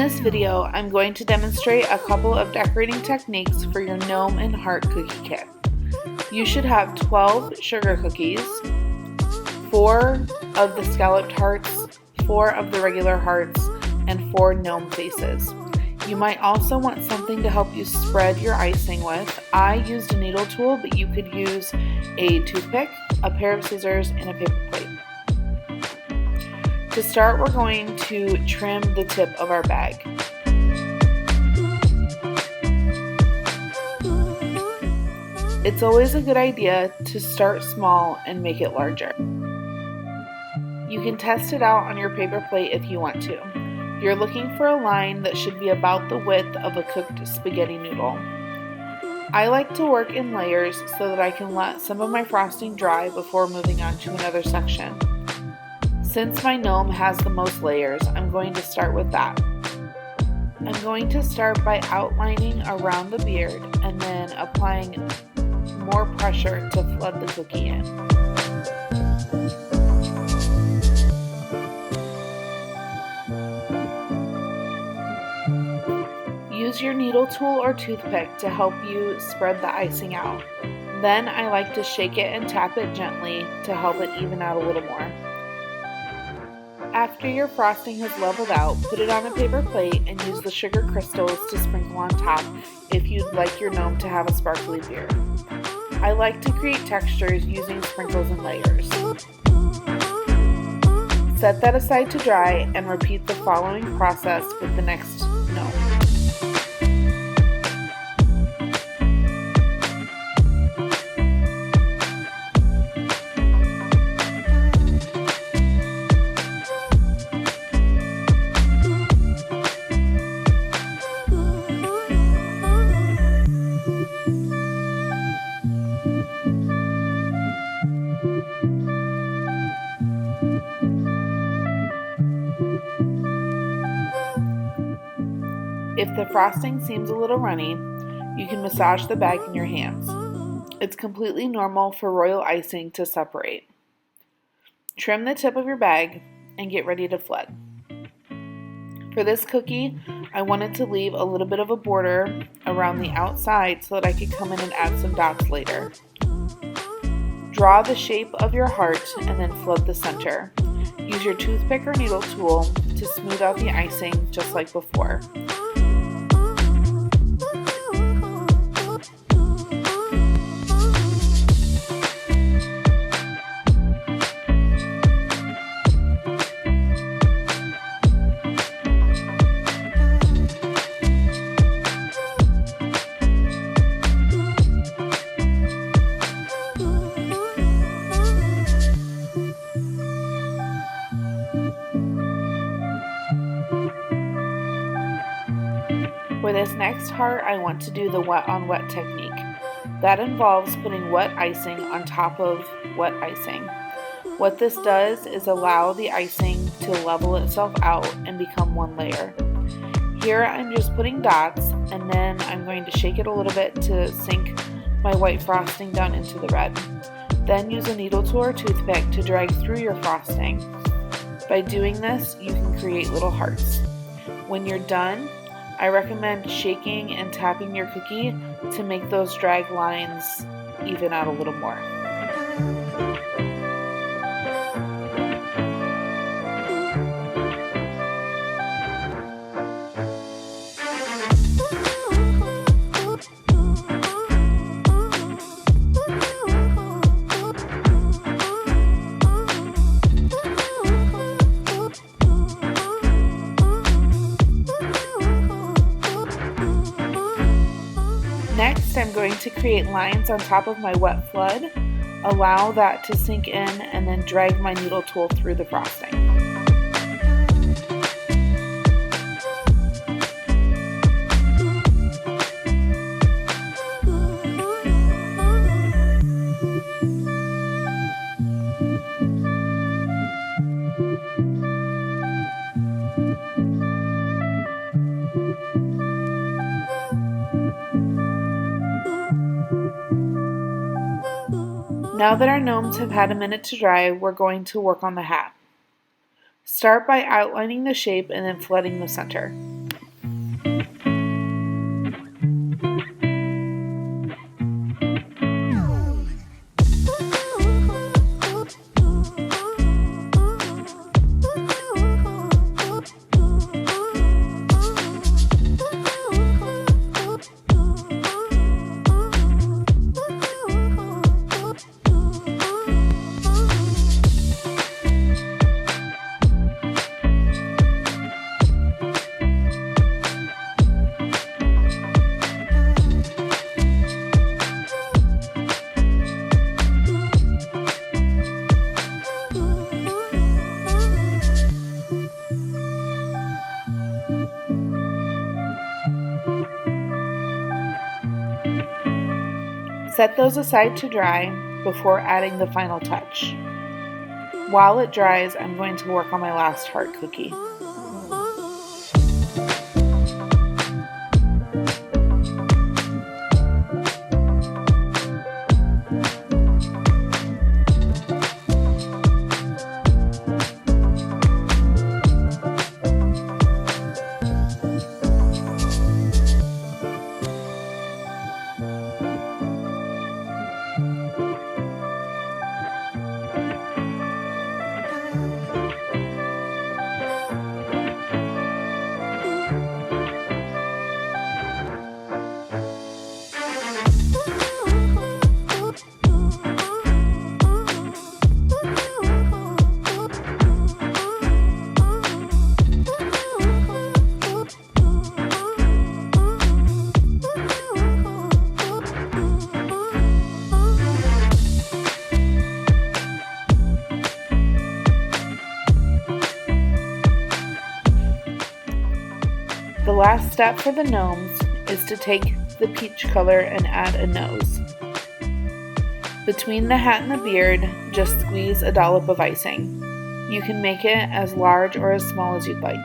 this video, I'm going to demonstrate a couple of decorating techniques for your gnome and heart cookie kit. You should have 12 sugar cookies, 4 of the scalloped hearts, 4 of the regular hearts, and 4 gnome faces. You might also want something to help you spread your icing with. I used a needle tool, but you could use a toothpick, a pair of scissors, and a paper plate. To start, we're going to trim the tip of our bag. It's always a good idea to start small and make it larger. You can test it out on your paper plate if you want to. You're looking for a line that should be about the width of a cooked spaghetti noodle. I like to work in layers so that I can let some of my frosting dry before moving on to another section. Since my gnome has the most layers, I'm going to start with that. I'm going to start by outlining around the beard and then applying more pressure to flood the cookie in. Use your needle tool or toothpick to help you spread the icing out. Then I like to shake it and tap it gently to help it even out a little more. After your frosting has leveled out, put it on a paper plate and use the sugar crystals to sprinkle on top if you'd like your gnome to have a sparkly beard. I like to create textures using sprinkles and layers. Set that aside to dry and repeat the following process with the next gnome. If the frosting seems a little runny, you can massage the bag in your hands. It's completely normal for royal icing to separate. Trim the tip of your bag and get ready to flood. For this cookie, I wanted to leave a little bit of a border around the outside so that I could come in and add some dots later. Draw the shape of your heart and then flood the center. Use your toothpick or needle tool to smooth out the icing just like before. For this next heart, I want to do the wet on wet technique. That involves putting wet icing on top of wet icing. What this does is allow the icing to level itself out and become one layer. Here I'm just putting dots, and then I'm going to shake it a little bit to sink my white frosting down into the red. Then use a needle tool or toothpick to drag through your frosting. By doing this, you can create little hearts. When you're done, I recommend shaking and tapping your cookie to make those drag lines even out a little more. Next, I'm going to create lines on top of my wet flood, allow that to sink in, and then drag my needle tool through the frosting. Now that our gnomes have had a minute to dry, we're going to work on the hat. Start by outlining the shape and then flooding the center. Set those aside to dry before adding the final touch. While it dries, I'm going to work on my last heart cookie. The last step for the gnomes is to take the peach color and add a nose. Between the hat and the beard, just squeeze a dollop of icing. You can make it as large or as small as you'd like.